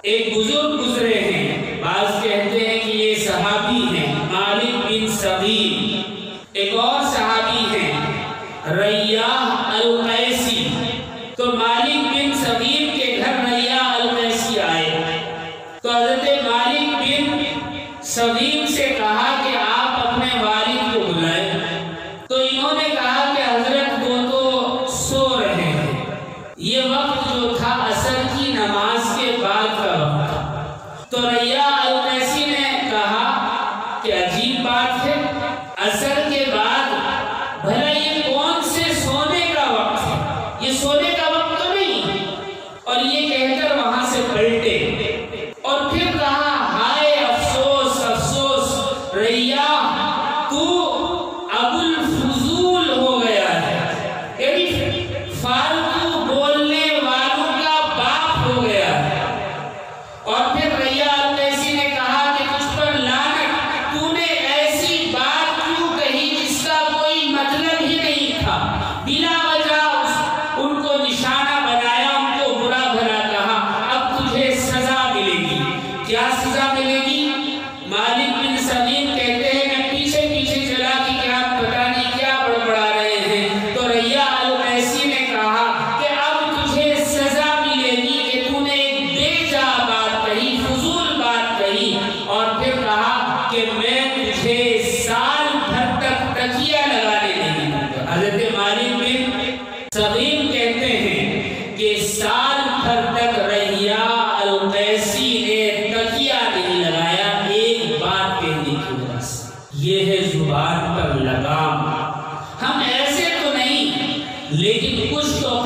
ایک بزرگ گزرے ہیں، بعض کہتے ہیں کہ یہ صحابی ہیں مالک بن صغیر، ایک اور صحابی ہیں ریاح القیسی۔ تو مالک بن صغیر کے گھر ریاح القیسی آئے تو حضرت مالک بن صغیر سے کہا کہ آپ اپنے والد کو بلائیں۔ تو انہوں نے کہا کہ حضرت وہ تو سو رہے ہیں، یہ وقت جو تھا عصر کی نماز کے بعد کا وقت تھا۔ تو ریاح القیسی نے کہا کہ عجیب بات ہے، عصر کے بعد بھلا یہ کون سے سونے کا وقت ہے، یہ سونے کا وقت تو نہیں۔ اور یہ کہہ کر وہاں سے پلٹے اور پھر کہا ہائے افسوس افسوس ریاح، تو ابو الفضول ہو گیا ہے، یعنی فالتو بولنے والوں کا باپ ہو گیا ہے۔ اور پھر ریاح القیسی نے کہا کہ تجھ پر لعنت، تو نے ایسی بات کیوں کہی جس کا کوئی مطلب ہی نہیں تھا، بلا وجہ ان کو نشانہ بنایا، ان کو برا بھلا کہا، اب تجھے سزا ملے گی۔ کیا سزا ملے گی؟ مالک بن صغیر کہتے ہیں میں پیچھے پیچھے چلا کہ آپ پتہ نہیں کیا بڑبڑا رہے ہیں۔ تو ریاح القیسی نے کہا کہ اب تجھے سزا ملے گی کہ تو نے ایک بے جا بات کہی، فضول بات کہی، اور پھر کہا کہ میں تجھے سال بھر تک تکیہ لگانے نہیں دوں گا۔ حضرت مالک بن صغیر کہتے ہیں کہ سال بھر تک ریاح القیسی نے تکیہ نہیں لگایا ایک بات کہنے کی وجہ سے۔ یہ ہے زبان پر لگام۔ ہم ایسے تو نہیں لیکن کچھ تو